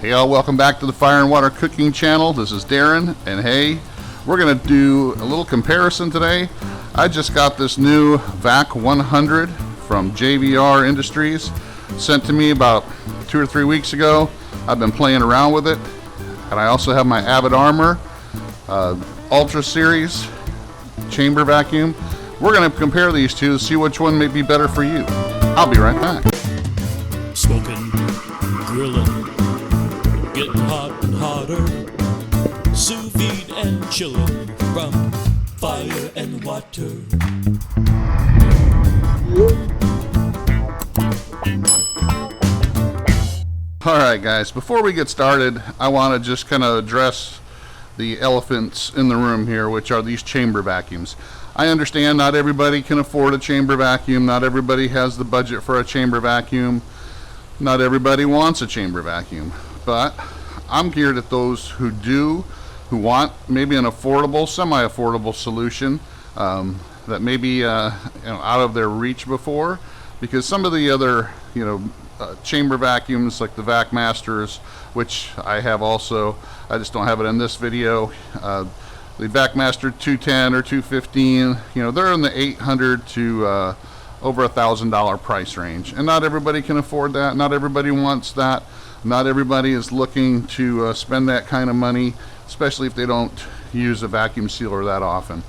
Hey y'all, welcome back to the Fire and Water Cooking Channel. This is Darren, and hey, we're going to do a little comparison today. I just got this new Vac100 from JVR Industries, sent to me about 2 or 3 weeks ago. I've been playing around with it, and I also have my Avid Armor Ultra Series chamber vacuum. We're going to compare these two to see which one may be better for you. I'll be right back. Smoking, grilling, getting hot and hotter, sous vide and chilling from fire and water. Alright guys, before we get started, I want to just kind of address the elephants in the room here, which are these chamber vacuums. I understand not everybody can afford a chamber vacuum, not everybody has the budget for a chamber vacuum, not everybody wants a chamber vacuum, but I'm geared at those who do, who want maybe an affordable, semi-affordable solution that may be out of their reach before, because some of the other chamber vacuums like the Vac Masters, which I have also, I just don't have it in this video, the Vac Master 210 or 215, they're in the $800 to over $1,000 price range, and not everybody can afford that, not everybody wants that, not everybody is looking to spend that kind of money, especially if they don't use a vacuum sealer that often.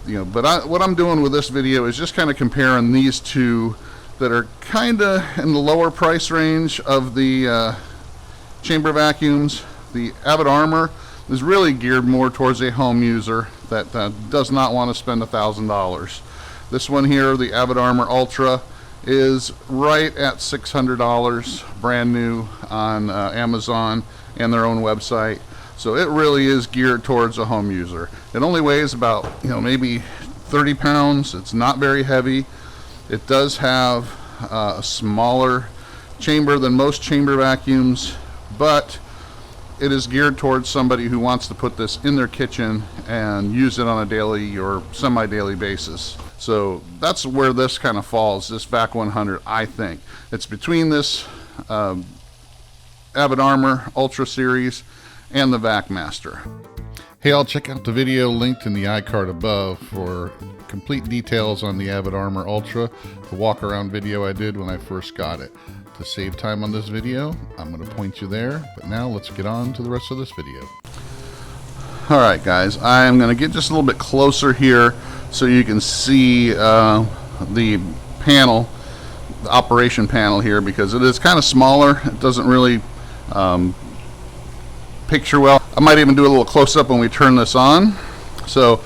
But what I'm doing with this video is just kind of comparing these two that are kind of in the lower price range of the chamber vacuums. The Avid Armor is really geared more towards a home user that does not want to spend $1,000. This one here, the Avid Armor Ultra, is right at $600 brand new on Amazon and their own website. So it really is geared towards a home user. It only weighs about maybe 30 pounds. It's not very heavy. It does have a smaller chamber than most chamber vacuums, but it is geared towards somebody who wants to put this in their kitchen and use it on a daily or semi-daily basis. So that's where this kind of falls, this Vac100, I think. It's between this Avid Armor Ultra Series and the Vac Master. Hey, I'll check out the video linked in the iCard above for complete details on the Avid Armor Ultra, the walk around video I did when I first got it. To save time on this video, I'm going to point you there, but now let's get on to the rest of this video. Alright guys, I'm going to get just a little bit closer here so you can see the panel, the operation panel here, because it is kind of smaller. It doesn't really picture well. I might even do a little close-up when we turn this on. So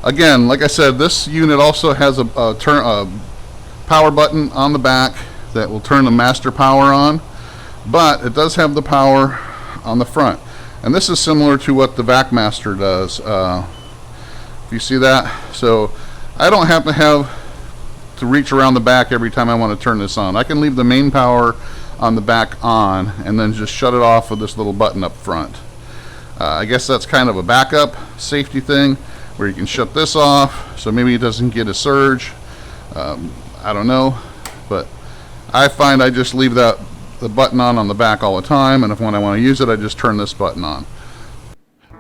again, like I said, this unit also has a power button on the back that will turn the master power on, but it does have the power on the front, and this is similar to what the Vac Master does. If you see that, so I don't have to reach around the back every time I want to turn this on. I can leave the main power on the back on and then just shut it off with this little button up front. I guess that's kind of a backup safety thing where you can shut this off so maybe it doesn't get a surge. I don't know, but I find I just leave the button on the back all the time, and when I want to use it, I just turn this button on.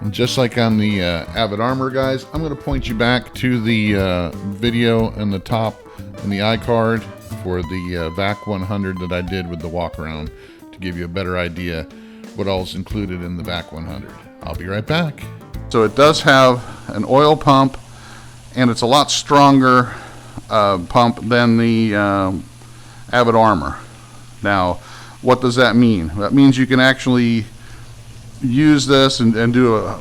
And just like on the Avid Armor, guys, I'm going to point you back to the video in the top in the iCard for the Vac100 that I did with the walk around to give you a better idea what all is included in the Vac100. I'll be right back. So it does have an oil pump, and it's a lot stronger pump than the Avid Armor. Now, what does that mean? That means you can actually use this and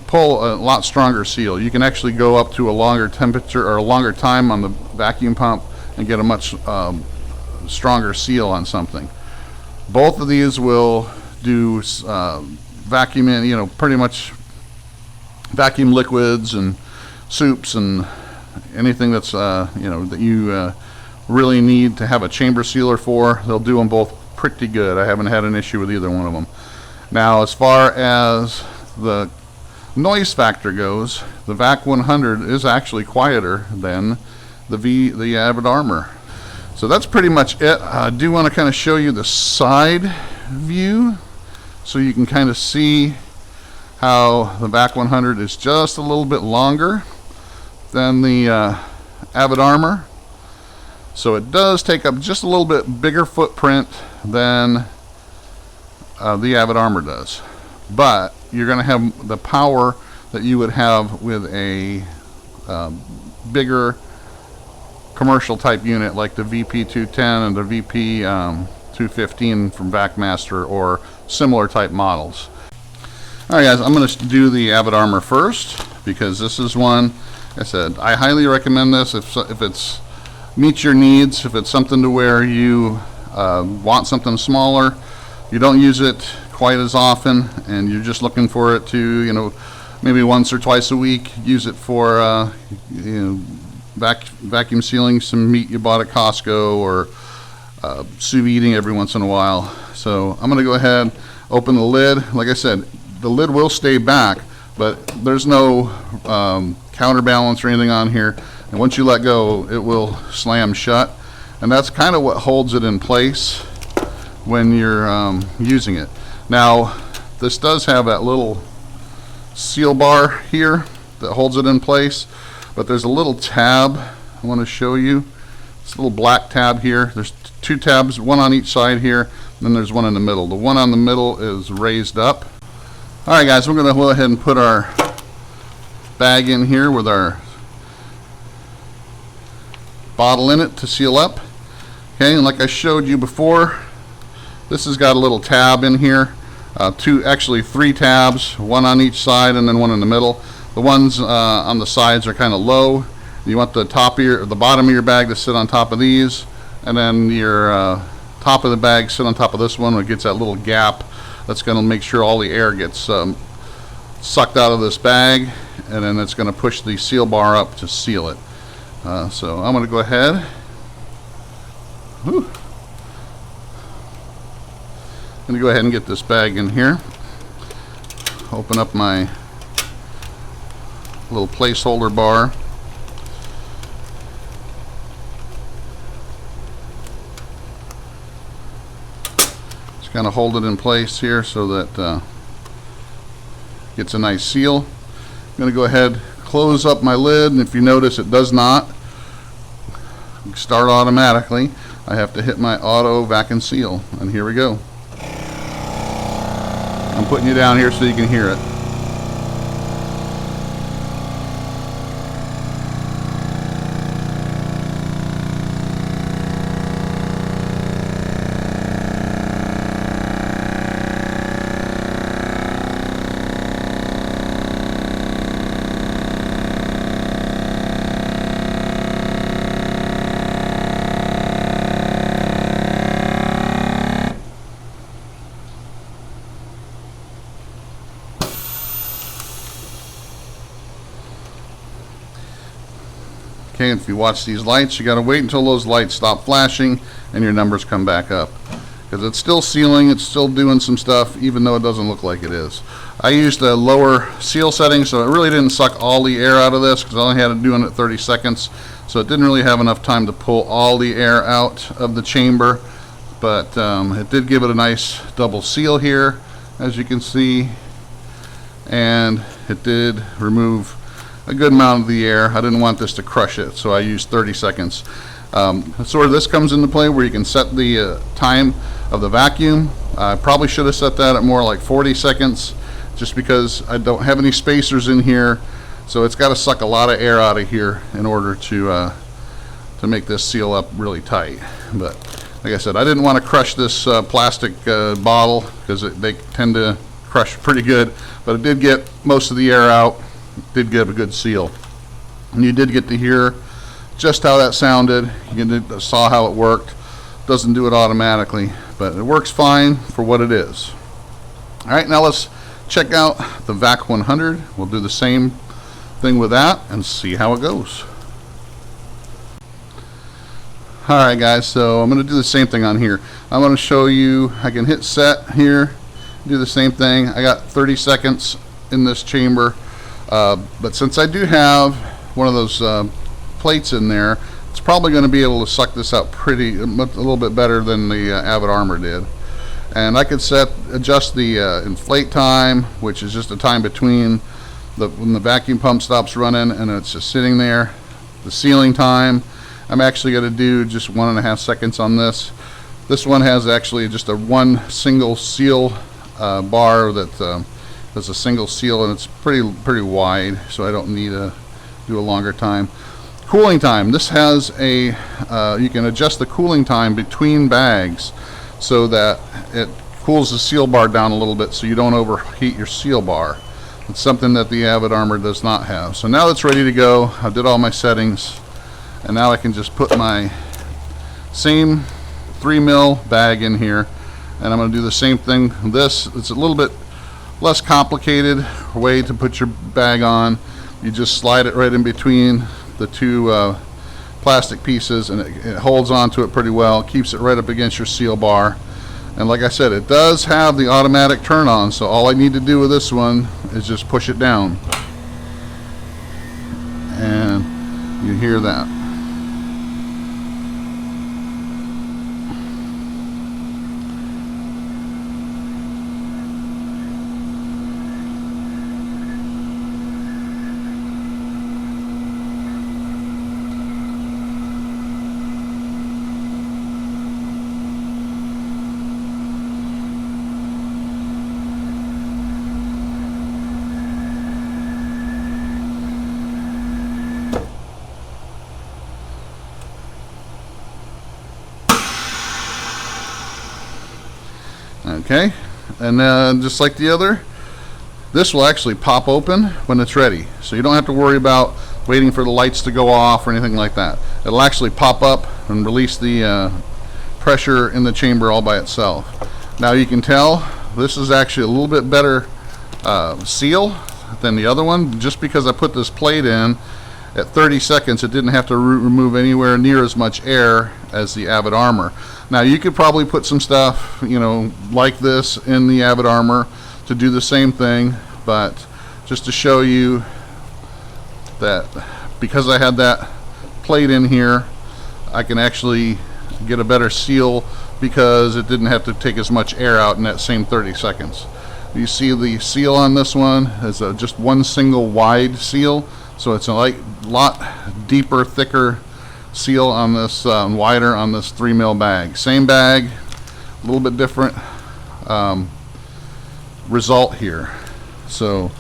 pull a lot stronger seal. You can actually go up to a longer temperature or a longer time on the vacuum pump and get a much stronger seal on something. Both of these will do vacuum in, pretty much vacuum liquids and soups and anything that's that you really need to have a chamber sealer for. They'll do them both pretty good. I haven't had an issue with either one of them. Now, as far as the noise factor goes, the Vac100 is actually quieter than the Avid Armor. So that's pretty much it. I do want to kind of show you the side view so you can kind of see how the Vac100 is just a little bit longer than the Avid Armor. So it does take up just a little bit bigger footprint than the Avid Armor does. But you're going to have the power that you would have with a bigger commercial type unit like the VP210 and the VP215 from VacMaster or similar type models. Alright guys, I'm going to do the Avid Armor first because this is one, like I said, I highly recommend this if it's meets your needs, if it's something to where you want something smaller, you don't use it quite as often, and you're just looking for it to, you know, maybe once or twice a week, use it for vacuum sealing some meat you bought at Costco, or sous videing every once in a while. So I'm going to go ahead, open the lid. Like I said, the lid will stay back, but there's no counterbalance or anything on here, and once you let go it will slam shut, and that's kind of what holds it in place when you're using it. Now this does have that little seal bar here that holds it in place, but there's a little tab I want to show you. This little black tab here, there's two tabs, one on each side here, and then there's one in the middle. The one on the middle is raised up. Alright guys, we're going to go ahead and put our bag in here with our bottle in it to seal up. Okay, and like I showed you before, this has got a little tab in here. Actually three tabs, one on each side and then one in the middle. The ones on the sides are kind of low. You want the bottom of your bag to sit on top of these, and then your top of the bag sit on top of this one, where it gets that little gap. That's going to make sure all the air gets sucked out of this bag, and then it's going to push the seal bar up to seal it. So I'm going to go ahead. Whew. I'm going to go ahead and get this bag in here. Open up my little placeholder bar. Just kind of hold it in place here so that gets a nice seal. I'm going to go ahead, close up my lid, and if you notice it does not start automatically. I have to hit my auto vac and seal, and here we go. I'm putting you down here so you can hear it. Okay, if you watch these lights, you got to wait until those lights stop flashing and your numbers come back up, because it's still sealing, it's still doing some stuff, even though it doesn't look like it is. I used a lower seal setting, so it really didn't suck all the air out of this, because I only had it doing it 30 seconds, so it didn't really have enough time to pull all the air out of the chamber. But it did give it a nice double seal here, as you can see, and it did remove a good amount of the air. I didn't want this to crush it, so I used 30 seconds. That's where this comes into play, where you can set the time of the vacuum. I probably should have set that at more like 40 seconds, just because I don't have any spacers in here, so it's got to suck a lot of air out of here in order to make this seal up really tight. But like I said, I didn't want to crush this plastic bottle, because they tend to crush pretty good, but it did get most of the air out. Did give a good seal, and you did get to hear just how that sounded. You saw how it worked. Doesn't do it automatically, but it works fine for what it is. Alright, now let's check out the Vac100. We'll do the same thing with that and see how it goes. Alright guys, so I'm going to do the same thing on here. I'm going to show you, I can hit set here, do the same thing. I got 30 seconds in this chamber. But since I do have one of those plates in there, it's probably going to be able to suck this out a little bit better than the Avid Armor did. And I could adjust the inflate time, which is just the time between when the vacuum pump stops running and it's just sitting there. The sealing time, I'm actually going to do just 1.5 seconds on this. This one has actually just a one single seal bar that there's a single seal, and it's pretty wide, so I don't need to do a longer time. Cooling time, this has a you can adjust the cooling time between bags so that it cools the seal bar down a little bit so you don't overheat your seal bar. It's something that the Avid Armor does not have. So now it's ready to go. I did all my settings, and now I can just put my same 3 mil bag in here, and I'm going to do the same thing. This, it's a little bit less complicated way to put your bag on. You just slide it right in between the two plastic pieces, and it holds onto it pretty well, keeps it right up against your seal bar. And like I said, it does have the automatic turn on, so all I need to do with this one is just push it down, and you hear that. Okay, and then just like the other, this will actually pop open when it's ready, so you don't have to worry about waiting for the lights to go off or anything like that. It'll actually pop up and release the pressure in the chamber all by itself. Now you can tell this is actually a little bit better seal than the other one, just because I put this plate in at 30 seconds. It didn't have to remove anywhere near as much air as the Avid Armor. Now you could probably put some stuff, you know, like this in the Avid Armor to do the same thing, but just to show you that because I had that plate in here, I can actually get a better seal because it didn't have to take as much air out in that same 30 seconds. You see the seal on this one is just one single wide seal, so it's a lot deeper, thicker seal on this, wider on this 3 mil bag. Same bag, a little bit different result here. So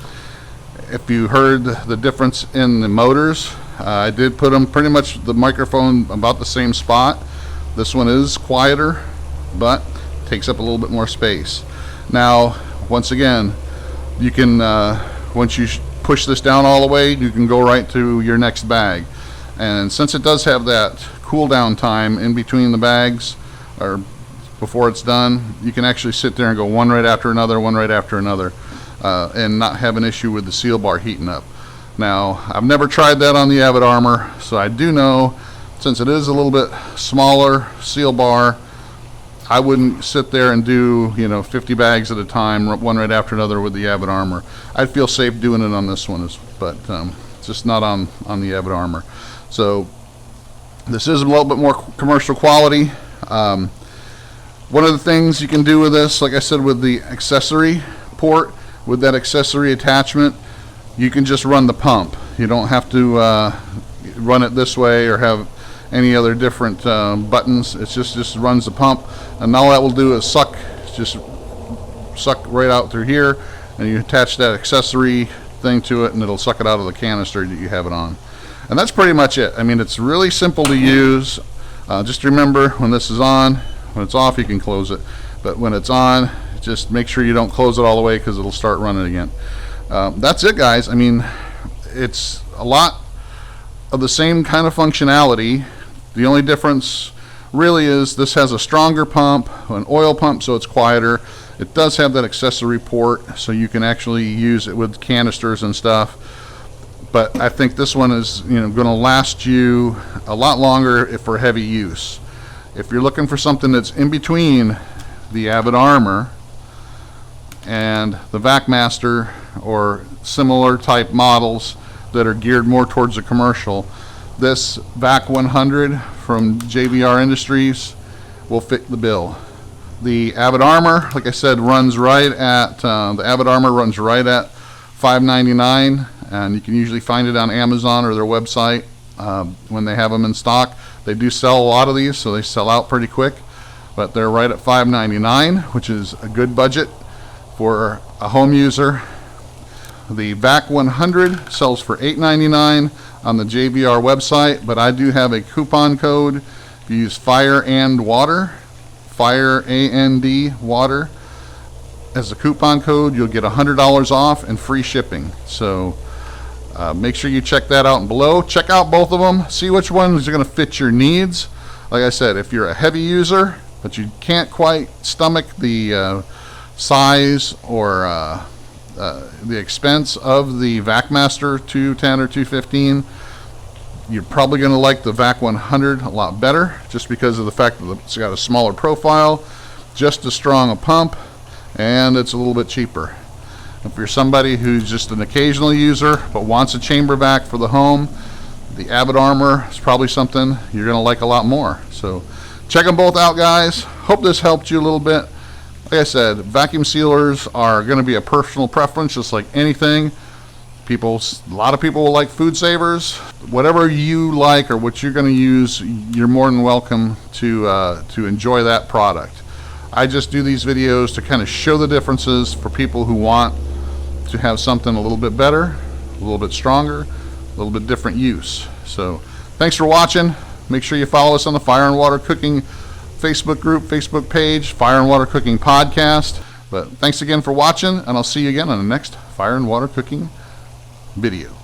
if you heard the difference in the motors, I did put them pretty much the microphone about the same spot. This one is quieter, but takes up a little bit more space. Now, once again, you can, once you push this down all the way, you can go right to your next bag. And since it does have that cool down time in between the bags, or before it's done, you can actually sit there and go one right after another, one right after another, and not have an issue with the seal bar heating up. Now, I've never tried that on the Avid Armor, so I do know, since it is a little bit smaller seal bar, I wouldn't sit there and do, 50 bags at a time, one right after another with the Avid Armor. I'd feel safe doing it on this one, but just not on the Avid Armor. So this is a little bit more commercial quality. One of the things you can do with this, like I said, with the accessory port, with that accessory attachment, you can just run the pump. You don't have to run it this way or have any other different buttons. It just runs the pump, and all that will do is suck right out through here, and you attach that accessory thing to it, and it'll suck it out of the canister that you have it on. And that's pretty much it. I mean, it's really simple to use. Just remember, when this is on, when it's off, you can close it, but when it's on, just make sure you don't close it all the way, because it'll start running again. That's it, guys. I mean, it's a lot of the same kind of functionality. The only difference really is this has a stronger pump, an oil pump, so it's quieter. It does have that accessory port, so you can actually use it with canisters and stuff. But I think this one is, going to last you a lot longer for heavy use. If you're looking for something that's in between the Avid Armor and the VacMaster or similar type models that are geared more towards the commercial, this Vac100 from JVR Industries will fit the bill. The Avid Armor, like I said, runs right at the Avid Armor runs right at $5.99, and you can usually find it on Amazon or their website when they have them in stock. They do sell a lot of these, so they sell out pretty quick, but they're right at $5.99, which is a good budget for a home user. The Vac100 sells for $8.99 on the JVR website, but I do have a coupon code. If you use Fire and Water, Fire AND Water, as a coupon code, you'll get $100 off and free shipping. So make sure you check that out below. Check out both of them. See which ones are going to fit your needs. Like I said, if you're a heavy user, but you can't quite stomach the size or the expense of the VacMaster 210 or 215, you're probably going to like the Vac100 a lot better, just because of the fact that it's got a smaller profile, just as strong a pump, and it's a little bit cheaper. If you're somebody who's just an occasional user but wants a chamber vac for the home, the Avid Armor is probably something you're going to like a lot more. So check them both out, guys. Hope this helped you a little bit. Like I said, vacuum sealers are going to be a personal preference, just like anything. A lot of people will like food savers. Whatever you like or what you're going to use, you're more than welcome to enjoy that product. I just do these videos to kind of show the differences for people who want to have something a little bit better, a little bit stronger, a little bit different use. So thanks for watching. Make sure you follow us on the Fire and Water Cooking Facebook group, Facebook page, Fire and Water Cooking Podcast. But thanks again for watching, and I'll see you again on the next Fire and Water Cooking video.